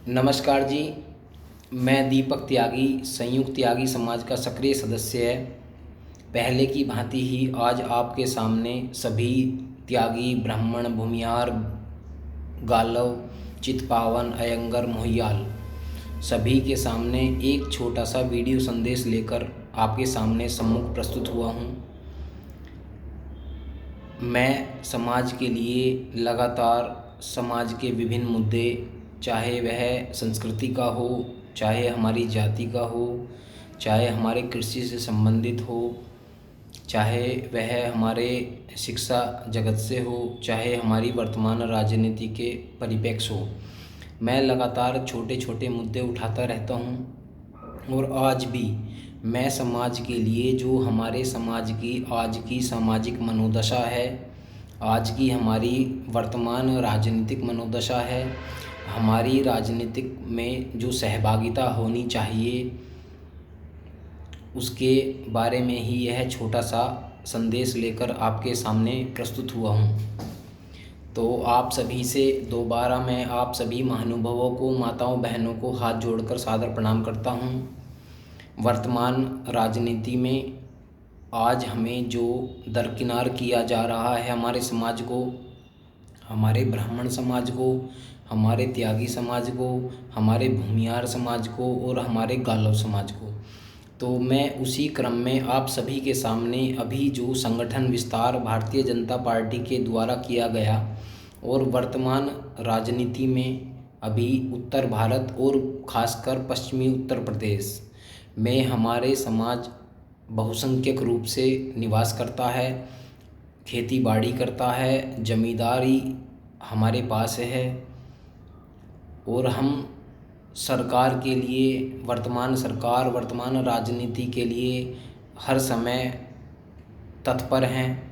नमस्कार जी। मैं दीपक त्यागी संयुक्त त्यागी समाज का सक्रिय सदस्य है। पहले की भांति ही आज आपके सामने सभी त्यागी ब्राह्मण भूमिहार गालव चितपावन अयंगर मोहियाल सभी के सामने एक छोटा सा वीडियो संदेश लेकर आपके सामने सम्मुख प्रस्तुत हुआ हूँ। मैं समाज के लिए लगातार समाज के विभिन्न मुद्दे, चाहे वह संस्कृति का हो, चाहे हमारी जाति का हो, चाहे हमारे कृषि से संबंधित हो, चाहे वह हमारे शिक्षा जगत से हो, चाहे हमारी वर्तमान राजनीति के परिप्रेक्ष्य हो, मैं लगातार छोटे छोटे मुद्दे उठाता रहता हूँ। और आज भी मैं समाज के लिए, जो हमारे समाज की आज की सामाजिक मनोदशा है, आज की हमारी वर्तमान राजनीतिक मनोदशा है, हमारी राजनीतिक में जो सहभागिता होनी चाहिए, उसके बारे में ही यह छोटा सा संदेश लेकर आपके सामने प्रस्तुत हुआ हूँ। तो आप सभी से दोबारा मैं आप सभी महानुभावों को, माताओं बहनों को हाथ जोड़कर सादर प्रणाम करता हूँ। वर्तमान राजनीति में आज हमें जो दरकिनार किया जा रहा है, हमारे समाज को, हमारे ब्राह्मण समाज को, हमारे त्यागी समाज को, हमारे भूमिहार समाज को और हमारे गालव समाज को, तो मैं उसी क्रम में आप सभी के सामने अभी जो संगठन विस्तार भारतीय जनता पार्टी के द्वारा किया गया और वर्तमान राजनीति में अभी उत्तर भारत और खासकर पश्चिमी उत्तर प्रदेश में हमारे समाज बहुसंख्यक रूप से निवास करता है, खेती बाड़ी करता है, जमींदारी हमारे पास है और हम सरकार के लिए, वर्तमान सरकार, वर्तमान राजनीति के लिए हर समय तत्पर हैं।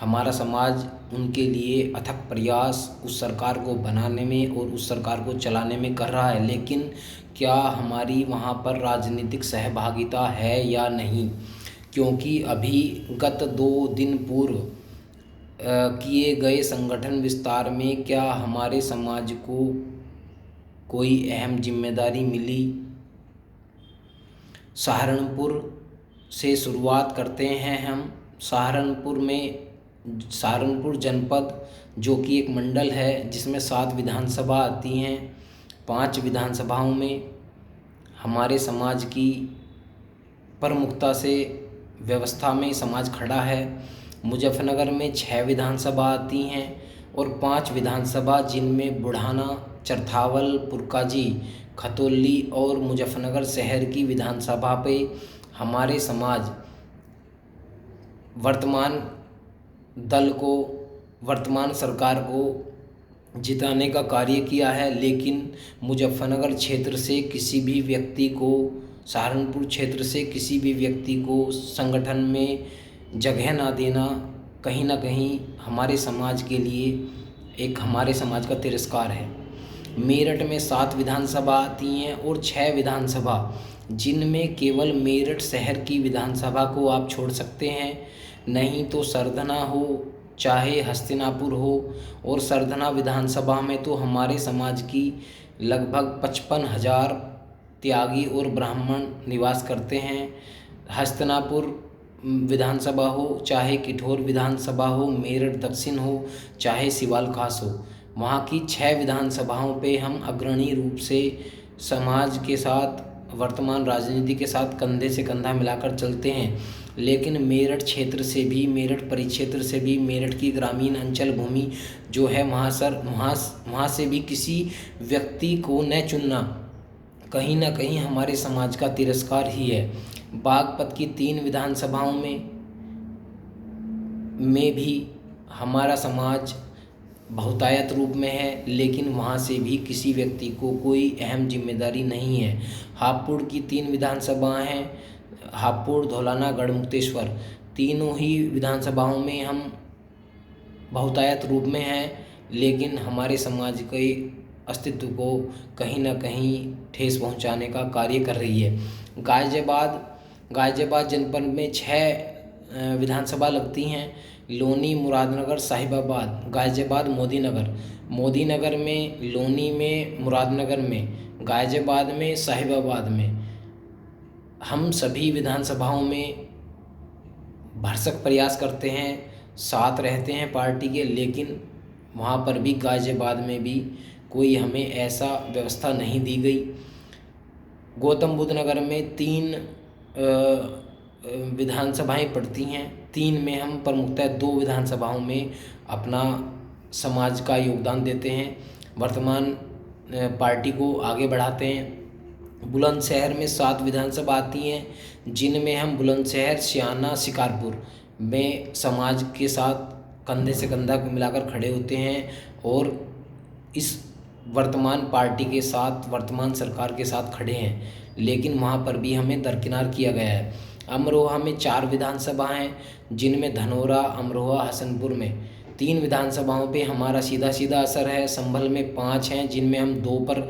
हमारा समाज उनके लिए अथक प्रयास उस सरकार को बनाने में और उस सरकार को चलाने में कर रहा है, लेकिन क्या हमारी वहाँ पर राजनीतिक सहभागिता है या नहीं? क्योंकि अभी गत 2 दिन पूर्व किए गए संगठन विस्तार में क्या हमारे समाज को कोई अहम जिम्मेदारी मिली? सहारनपुर से शुरुआत करते हैं हम। सहारनपुर जनपद, जो कि एक मंडल है जिसमें 7 विधानसभा आती हैं, 5 विधानसभाओं में हमारे समाज की प्रमुखता से व्यवस्था में समाज खड़ा है। मुजफ्फरनगर में 6 विधानसभा आती हैं और 5 विधानसभा, जिनमें बुढ़ाना, चरथावल, पुरकाजी, खतौली और मुजफ्फरनगर शहर की विधानसभा पे हमारे समाज वर्तमान दल को, वर्तमान सरकार को जिताने का कार्य किया है। लेकिन मुजफ्फरनगर क्षेत्र से किसी भी व्यक्ति को, सहारनपुर क्षेत्र से किसी भी व्यक्ति को संगठन में जगह ना देना कहीं ना कहीं हमारे समाज के लिए एक, हमारे समाज का तिरस्कार है। मेरठ में 7 विधानसभा आती हैं और 6 विधानसभा, जिनमें केवल मेरठ शहर की विधानसभा को आप छोड़ सकते हैं, नहीं तो सरधना हो, चाहे हस्तिनापुर हो, और सरधना विधानसभा में तो हमारे समाज की लगभग 55,000 त्यागी और ब्राह्मण निवास करते हैं। हस्तिनापुर विधानसभा हो, चाहे किठौर विधानसभा हो, मेरठ दक्षिण हो, चाहे सिवाल खास हो, वहाँ की 6 विधानसभाओं पे हम अग्रणी रूप से समाज के साथ, वर्तमान राजनीति के साथ कंधे से कंधा मिलाकर चलते हैं। लेकिन मेरठ क्षेत्र से भी, मेरठ परिक्षेत्र से भी, मेरठ की ग्रामीण अंचल भूमि जो है, वहाँ से भी किसी व्यक्ति को न चुनना कहीं ना कहीं हमारे समाज का तिरस्कार ही है। बागपत की 3 विधानसभाओं में भी हमारा समाज बहुतायत रूप में है, लेकिन वहाँ से भी किसी व्यक्ति को कोई अहम जिम्मेदारी नहीं है। हापुड़ की 3 विधानसभाएं हैं, हापुड़, धौलाना, गढ़मुक्तेश्वर, तीनों ही विधानसभाओं में हम बहुतायत रूप में हैं, लेकिन हमारे समाज के अस्तित्व को कहीं ना कहीं ठेस पहुंचाने का कार्य कर रही है। गाज़ियाबाद जनपद में 6 विधानसभा लगती हैं। लोनी, मुरादनगर, साहिबाबाद, गाज़ियाबाद, मोदीनगर, मोदी नगर में, लोनी में, मुरादनगर में, गाज़ियाबाद में, साहिबाबाद में हम सभी विधानसभाओं में भरसक प्रयास करते हैं, साथ रहते हैं पार्टी के, लेकिन वहाँ पर भी गाज़ियाबाद में भी कोई हमें ऐसा व्यवस्था नहीं दी गई। गौतम बुद्ध नगर में 3 विधानसभाएं पड़ती हैं, 3 में हम प्रमुखतः 2 विधानसभाओं में अपना समाज का योगदान देते हैं, वर्तमान पार्टी को आगे बढ़ाते हैं। बुलंदशहर में 7 विधानसभा आती हैं, जिनमें हम बुलंदशहर, सियाना, शिकारपुर में समाज के साथ कंधे से कंधा मिलाकर खड़े होते हैं और इस वर्तमान पार्टी के साथ, वर्तमान सरकार के साथ खड़े हैं, लेकिन वहाँ पर भी हमें दरकिनार किया गया है। अमरोहा में 4 विधानसभा हैं, जिनमें धनौरा, अमरोहा, हसनपुर में 3 विधानसभाओं पे हमारा सीधा सीधा असर है। संभल में 5 हैं, जिनमें हम 2 पर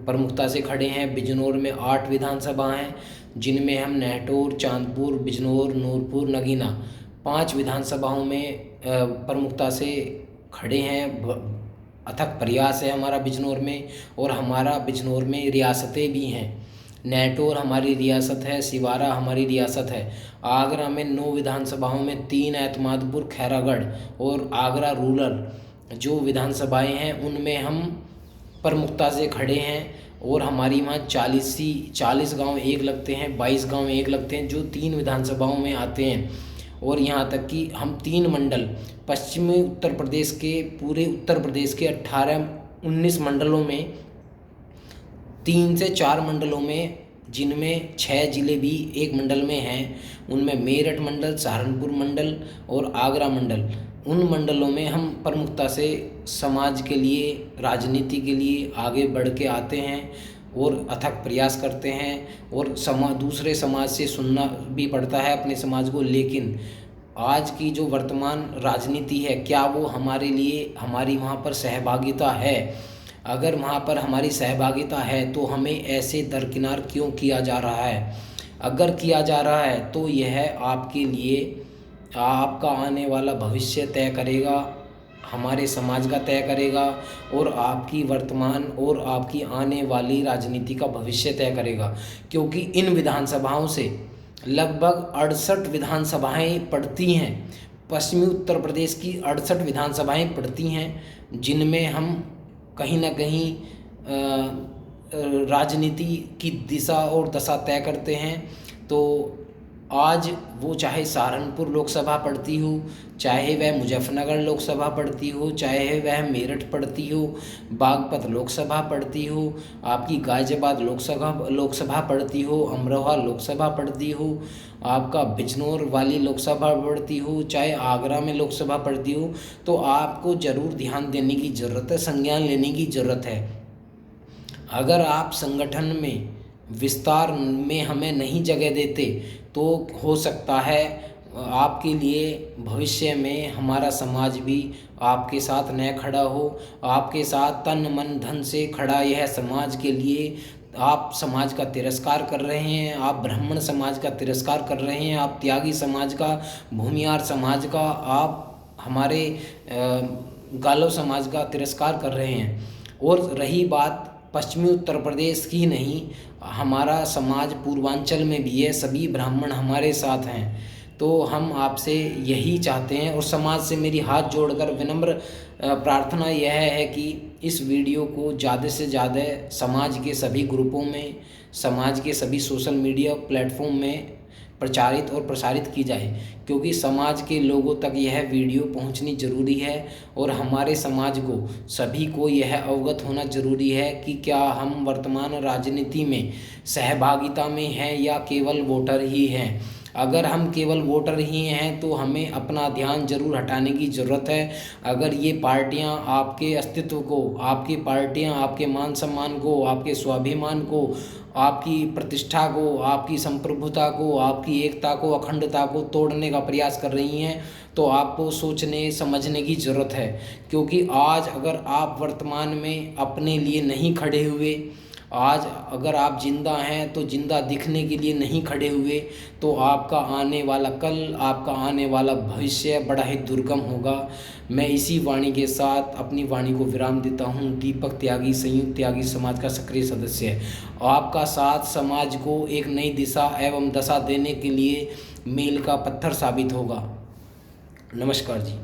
प्रमुखता से खड़े हैं। बिजनौर में 8 विधानसभा हैं, जिनमें हम नहटौर, चांदपुर, बिजनौर, नूरपुर, नगीना 5 विधानसभाओं में प्रमुखता से खड़े हैं। अथक प्रयास है हमारा बिजनौर में, और हमारा बिजनौर में रियासतें भी हैं। नहटौर हमारी रियासत है, सिवारा हमारी रियासत है। आगरा में 9 विधानसभाओं में 3 एतमादपुर, खैरागढ़ और आगरा रूरल जो विधानसभाएं हैं उनमें हम प्रमुखता से खड़े हैं, और हमारी वहाँ 40 गांव एक लगते हैं, 22 गांव एक लगते हैं, जो 3 विधानसभाओं में आते हैं। और यहाँ तक कि हम 3 मंडल पश्चिमी उत्तर प्रदेश के, पूरे उत्तर प्रदेश के 19 मंडलों में 3 से 4 मंडलों में, जिनमें 6 ज़िले भी एक मंडल में हैं, उनमें मेरठ मंडल, सहारनपुर मंडल और आगरा मंडल, उन मंडलों में हम प्रमुखता से समाज के लिए, राजनीति के लिए आगे बढ़ के आते हैं और अथक प्रयास करते हैं। और दूसरे समाज से सुनना भी पड़ता है अपने समाज को, लेकिन आज की जो वर्तमान राजनीति है, क्या वो हमारे लिए, हमारी वहाँ पर सहभागिता है? अगर वहाँ पर हमारी सहभागिता है तो हमें ऐसे दरकिनार क्यों किया जा रहा है? अगर किया जा रहा है तो यह आपके लिए, आपका आने वाला भविष्य तय करेगा, हमारे समाज का तय करेगा, और आपकी वर्तमान और आपकी आने वाली राजनीति का भविष्य तय करेगा। क्योंकि इन विधानसभाओं से लगभग 68 विधानसभाएं पड़ती हैं, पश्चिमी उत्तर प्रदेश की 68 विधानसभाएं पड़ती हैं, जिनमें हम कहीं ना कहीं राजनीति की दिशा और दशा तय करते हैं। तो आज वो चाहे सहारनपुर लोकसभा पड़ती हो, चाहे वह मुजफ्फरनगर लोकसभा पड़ती हो, चाहे वह मेरठ पड़ती हो, बागपत लोकसभा पड़ती हो, आपकी गाज़ियाबाद लोकसभा पड़ती हो, अमरोहा लोकसभा पड़ती हो, आपका बिजनौर वाली लोकसभा पड़ती हो, चाहे आगरा में लोकसभा पड़ती हो, तो आपको ज़रूर ध्यान देने की ज़रूरत है, संज्ञान लेने की ज़रूरत है। अगर आप संगठन में, विस्तार में हमें नहीं जगह देते तो हो सकता है आपके लिए भविष्य में हमारा समाज भी आपके साथ न खड़ा हो। आपके साथ तन मन धन से खड़ा यह समाज के लिए आप समाज का तिरस्कार कर रहे हैं, आप ब्राह्मण समाज का तिरस्कार कर रहे हैं, आप त्यागी समाज का, भूमिहार समाज का, आप हमारे गालो समाज का तिरस्कार कर रहे हैं। और रही बात पश्चिमी उत्तर प्रदेश की नहीं, हमारा समाज पूर्वांचल में भी है, सभी ब्राह्मण हमारे साथ हैं। तो हम आपसे यही चाहते हैं, और समाज से मेरी हाथ जोड़कर विनम्र प्रार्थना यह है कि इस वीडियो को ज़्यादा से ज़्यादा समाज के सभी ग्रुपों में, समाज के सभी सोशल मीडिया प्लेटफॉर्म में प्रचारित और प्रसारित की जाए, क्योंकि समाज के लोगों तक यह वीडियो पहुंचनी ज़रूरी है। और हमारे समाज को, सभी को यह अवगत होना ज़रूरी है कि क्या हम वर्तमान राजनीति में सहभागिता में हैं या केवल वोटर ही हैं। अगर हम केवल वोटर ही हैं तो हमें अपना ध्यान जरूर हटाने की ज़रूरत है। अगर ये पार्टियां आपके अस्तित्व को, आपकी पार्टियां आपके मान सम्मान को, आपके स्वाभिमान को, आपकी प्रतिष्ठा को, आपकी संप्रभुता को, आपकी एकता को, अखंडता को तोड़ने का प्रयास कर रही हैं, तो आपको सोचने समझने की ज़रूरत है। क्योंकि आज अगर आप वर्तमान में अपने लिए नहीं खड़े हुए, आज अगर आप जिंदा हैं तो जिंदा दिखने के लिए नहीं खड़े हुए, तो आपका आने वाला कल, आपका आने वाला भविष्य बड़ा ही दुर्गम होगा। मैं इसी वाणी के साथ अपनी वाणी को विराम देता हूँ। दीपक त्यागी संयुक्त त्यागी समाज का सक्रिय सदस्य है। आपका साथ समाज को एक नई दिशा एवं दशा देने के लिए मील का पत्थर साबित होगा। नमस्कार जी।